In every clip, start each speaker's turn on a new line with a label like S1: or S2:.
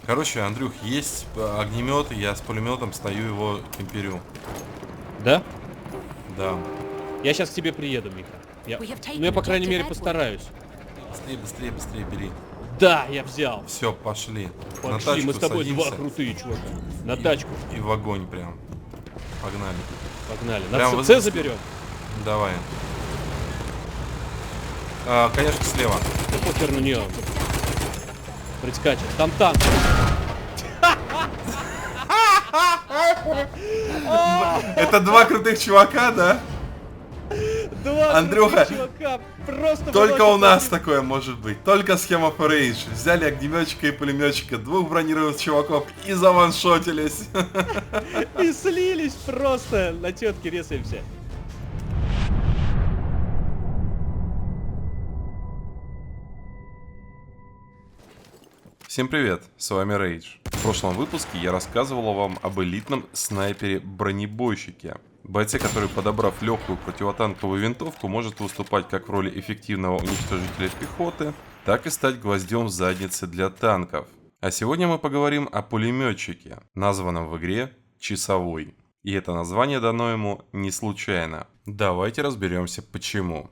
S1: Короче, Андрюх, есть огнемет, и я с пулеметом стою его темперю.
S2: Да?
S1: Да.
S2: Я сейчас к тебе приеду, Миха.
S3: We have
S2: Ну, я,
S3: taken
S2: по крайней
S3: objective
S2: мере,
S3: Edward.
S2: постараюсь.
S1: Быстрее, быстрее, быстрее бери.
S2: Да, я взял.
S1: Все, пошли. На
S2: Пошли, мы
S1: тачку
S2: с тобой два
S1: садимся.
S2: крутые чувака. На
S1: И-
S2: тачку.
S1: И в огонь прям. Погнали.
S2: Погнали.
S1: Прям
S2: На С заберем.
S1: Давай. Конечно, слева.
S2: Да похер на нее. Предскачет. Там танк.
S1: Это два крутых чувака, да?
S2: Два
S1: Андрюха,
S2: крутых чувака. Просто
S1: Только
S2: выносят
S1: у нас
S2: один.
S1: такое может быть. Только схема Rage. Взяли огнеметчика и пулеметчика, двух бронированных чуваков и заваншотились.
S2: И слились просто. На тетке резаемся.
S1: Всем привет, с вами Rage. В прошлом выпуске я рассказывал вам об элитном снайпере-бронебойщике. Бойце, который, подобрав легкую противотанковую винтовку, может выступать как в роли эффективного уничтожителя пехоты, так и стать гвоздем в заднице для танков. А сегодня мы поговорим о пулеметчике, названном в игре «Часовой». И это название дано ему не случайно. Давайте разберемся почему.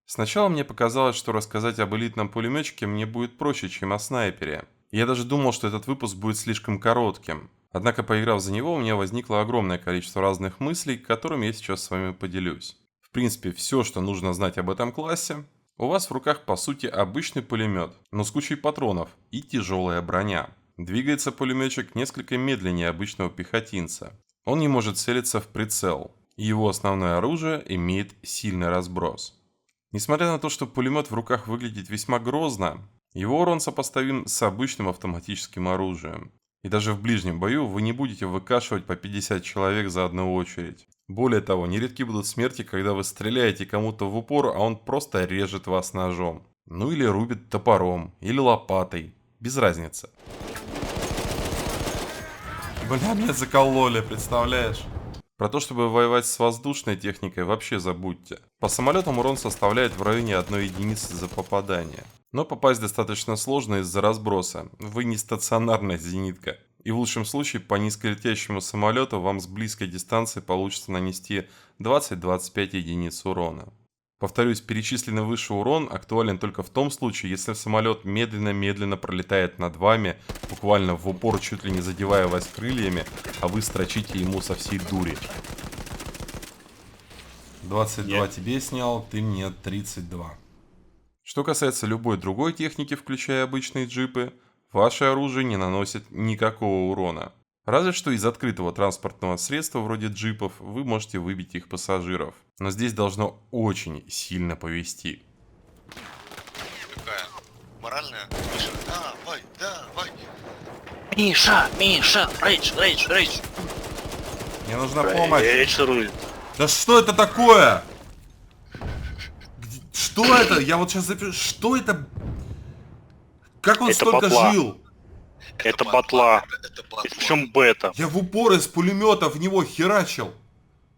S1: Сначала мне показалось, что рассказать об элитном пулеметчике мне будет проще, чем о снайпере. Я даже думал, что этот выпуск будет слишком коротким. Однако, поиграв за него, у меня возникло огромное количество разных мыслей, которыми я сейчас с вами поделюсь. В принципе, все, что нужно знать об этом классе, у вас в руках по сути обычный пулемет, но с кучей патронов и тяжелая броня. Двигается пулеметчик несколько медленнее обычного пехотинца. Он не может целиться в прицел, и его основное оружие имеет сильный разброс. Несмотря на то, что пулемет в руках выглядит весьма грозно, его урон сопоставим с обычным автоматическим оружием. И даже в ближнем бою вы не будете выкашивать по 50 человек за одну очередь. Более того, нередки будут смерти, когда вы стреляете кому-то в упор, а он просто режет вас ножом. Ну или рубит топором, или лопатой. Без разницы. Бля, меня закололи, представляешь? Про то, чтобы воевать с воздушной техникой, вообще забудьте. По самолетам урон составляет в районе 1 единицы за попадание. Но попасть достаточно сложно из-за разброса. Вы не стационарная зенитка. И в лучшем случае по низколетящему самолету вам с близкой дистанции получится нанести 20-25 единиц урона. Повторюсь, перечисленный выше урон актуален только в том случае, если самолет медленно-медленно пролетает над вами, буквально в упор, чуть ли не задевая вас крыльями, а вы строчите ему со всей дури. 22 тебе снял, ты мне 32. Что касается любой другой техники, включая обычные джипы, ваше оружие не наносит никакого урона. Разве что из открытого транспортного средства, вроде джипов, вы можете выбить их пассажиров. Но здесь должно очень сильно повезти.
S4: Какая? Моральная? Миша, давай, давай.
S5: Миша, рейдж.
S1: Мне нужна помощь.
S5: Рейдж рулит.
S1: Да что это такое? Что это? Я вот сейчас запишу. Что это? Как он
S5: Это
S1: столько
S5: батла.
S1: жил?
S5: Это батла.
S4: Это батла.
S5: Причем бета.
S1: Я в упор из пулемета в него херачил.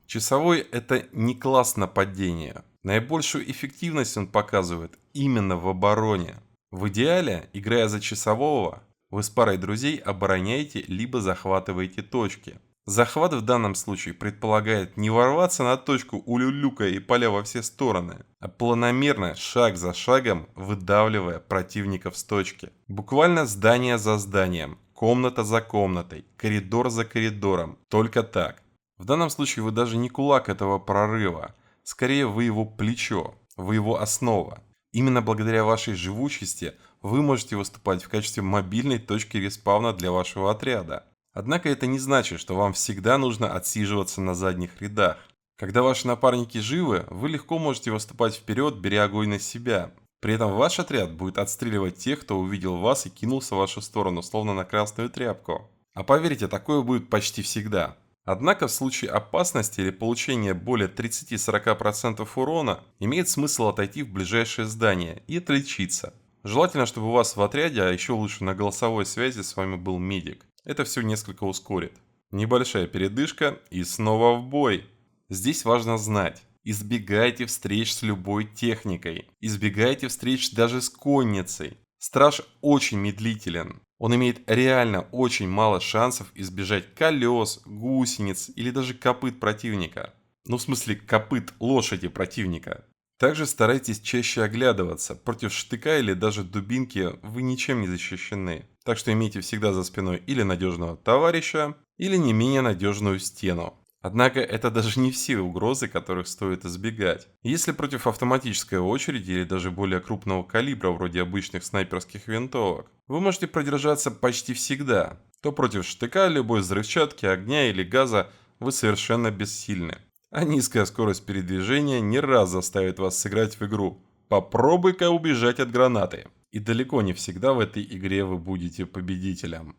S1: Часовой — это не класс нападения. Наибольшую эффективность он показывает именно в обороне. В идеале, играя за часового, вы с парой друзей обороняете либо захватываете точки. Захват в данном случае предполагает не ворваться на точку улюлюкая и поля во все стороны, а планомерно, шаг за шагом, выдавливая противников с точки. Буквально здание за зданием, комната за комнатой, коридор за коридором. Только так. В данном случае вы даже не кулак этого прорыва, скорее вы его плечо, вы его основа. Именно благодаря вашей живучести вы можете выступать в качестве мобильной точки респауна для вашего отряда. Однако это не значит, что вам всегда нужно отсиживаться на задних рядах. Когда ваши напарники живы, вы легко можете выступать вперед, беря огонь на себя. При этом ваш отряд будет отстреливать тех, кто увидел вас и кинулся в вашу сторону, словно на красную тряпку. А поверьте, такое будет почти всегда. Однако в случае опасности или получения более 30-40% урона, имеет смысл отойти в ближайшее здание и отличиться. Желательно, чтобы у вас в отряде, а еще лучше на голосовой связи с вами был медик. Это все несколько ускорит. Небольшая передышка и снова в бой. Здесь важно знать. Избегайте встреч с любой техникой. Избегайте встреч даже с конницей. Страж очень медлителен. Он имеет реально очень мало шансов избежать колес, гусениц или даже копыт противника. Ну, в смысле, копыт лошади противника. Также старайтесь чаще оглядываться. Против штыка или даже дубинки вы ничем не защищены. Так что имейте всегда за спиной или надежного товарища, или не менее надежную стену. Однако это даже не все угрозы, которых стоит избегать. Если против автоматической очереди или даже более крупного калибра, вроде обычных снайперских винтовок, вы можете продержаться почти всегда, то против штыка, любой взрывчатки, огня или газа вы совершенно бессильны. А низкая скорость передвижения не раз заставит вас сыграть в игру «Попробуй-ка убежать от гранаты». И далеко не всегда в этой игре вы будете победителем.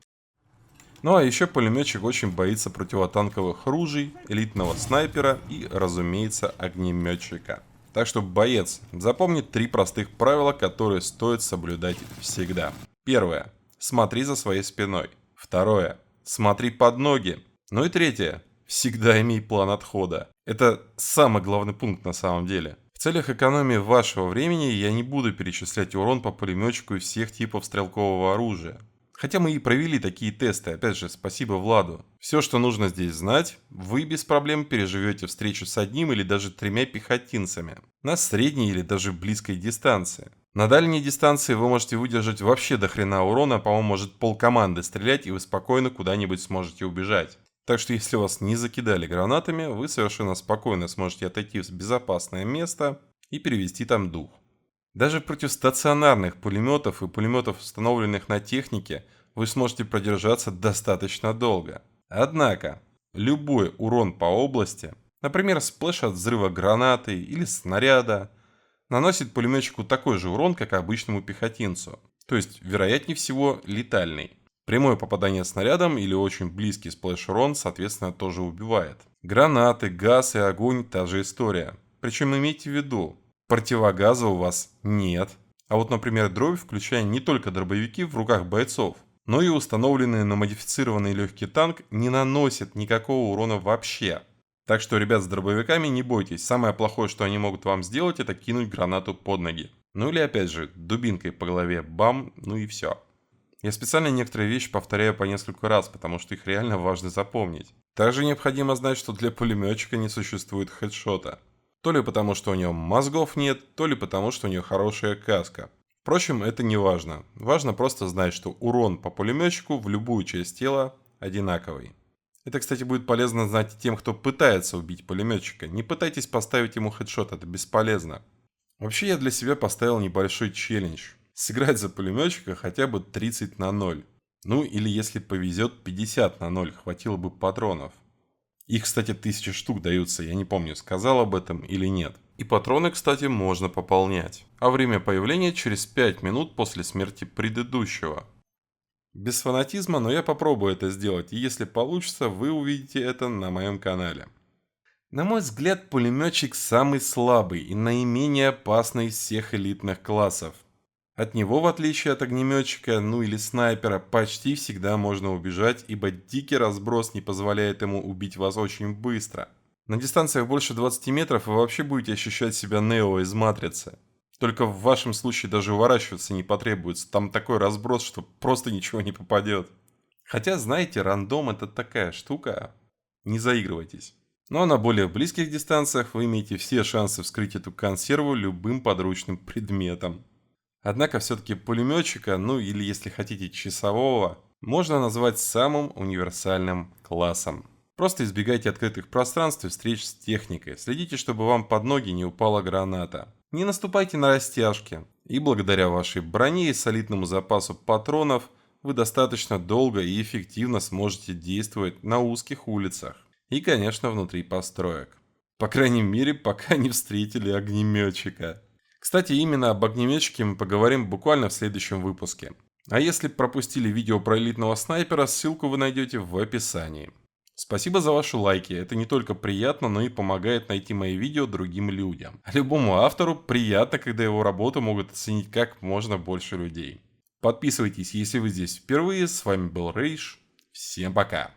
S1: Ну а еще пулеметчик очень боится противотанковых ружей, элитного снайпера и, разумеется, огнеметчика. Так что, боец, запомни 3 простых правила, которые стоит соблюдать всегда. Первое. Смотри за своей спиной. Второе. Смотри под ноги. Ну и третье. Всегда имей план отхода. Это самый главный пункт на самом деле. В целях экономии вашего времени я не буду перечислять урон по пулеметчику и всех типов стрелкового оружия. Хотя мы и провели такие тесты, опять же, спасибо Владу. Все, что нужно здесь знать, вы без проблем переживете встречу с одним или даже 3 пехотинцами на средней или даже близкой дистанции. На дальней дистанции вы можете выдержать вообще до хрена урона, по-моему, может полкоманды стрелять, и вы спокойно куда-нибудь сможете убежать. Так что если вас не закидали гранатами, вы совершенно спокойно сможете отойти в безопасное место и перевести там дух. Даже против стационарных пулеметов и пулеметов, установленных на технике, вы сможете продержаться достаточно долго. Однако, любой урон по области, например, сплэш от взрыва гранаты или снаряда, наносит пулеметчику такой же урон, как обычному пехотинцу, то есть, вероятнее всего, летальный. Прямое попадание снарядом или очень близкий сплэш-урон, соответственно, тоже убивает. Гранаты, газ и огонь – та же история. Причем имейте в виду, противогаза у вас нет. А вот, например, дробь, включая не только дробовики в руках бойцов, но и установленный на модифицированный легкий танк, не наносит никакого урона вообще. Так что, ребят, с дробовиками не бойтесь. Самое плохое, что они могут вам сделать, это кинуть гранату под ноги. Ну или опять же, дубинкой по голове бам, ну и все. Я специально некоторые вещи повторяю по несколько раз, потому что их реально важно запомнить. Также необходимо знать, что для пулеметчика не существует хедшота. То ли потому, что у него мозгов нет, то ли потому, что у него хорошая каска. Впрочем, это не важно. Важно просто знать, что урон по пулеметчику в любую часть тела одинаковый. Это, кстати, будет полезно знать и тем, кто пытается убить пулеметчика. Не пытайтесь поставить ему хедшот, это бесполезно. Вообще, я для себя поставил небольшой челлендж. Сыграть за пулеметчика хотя бы 30-0. Ну или если повезет 50-0, хватило бы патронов. Их, кстати, 1000 штук даются, я не помню, сказал об этом или нет. И патроны, кстати, можно пополнять. А время появления через 5 минут после смерти предыдущего. Без фанатизма, но я попробую это сделать, и если получится, вы увидите это на моем канале. На мой взгляд, пулеметчик самый слабый и наименее опасный из всех элитных классов. От него, в отличие от огнеметчика, ну или снайпера, почти всегда можно убежать, ибо дикий разброс не позволяет ему убить вас очень быстро. На дистанциях больше 20 метров вы вообще будете ощущать себя Нео из Матрицы. Только в вашем случае даже уворачиваться не потребуется, там такой разброс, что просто ничего не попадет. Хотя, знаете, рандом это такая штука, не заигрывайтесь. Но на более близких дистанциях вы имеете все шансы вскрыть эту консерву любым подручным предметом. Однако все-таки пулеметчика, ну или если хотите часового, можно назвать самым универсальным классом. Просто избегайте открытых пространств и встреч с техникой, следите, чтобы вам под ноги не упала граната. Не наступайте на растяжки, и благодаря вашей броне и солидному запасу патронов вы достаточно долго и эффективно сможете действовать на узких улицах и, конечно, внутри построек. По крайней мере, пока не встретили огнеметчика. Кстати, именно об огнеметчике мы поговорим буквально в следующем выпуске. А если пропустили видео про элитного снайпера, ссылку вы найдете в описании. Спасибо за ваши лайки, это не только приятно, но и помогает найти мои видео другим людям. А любому автору приятно, когда его работу могут оценить как можно больше людей. Подписывайтесь, если вы здесь впервые, с вами был Рейдж, всем пока!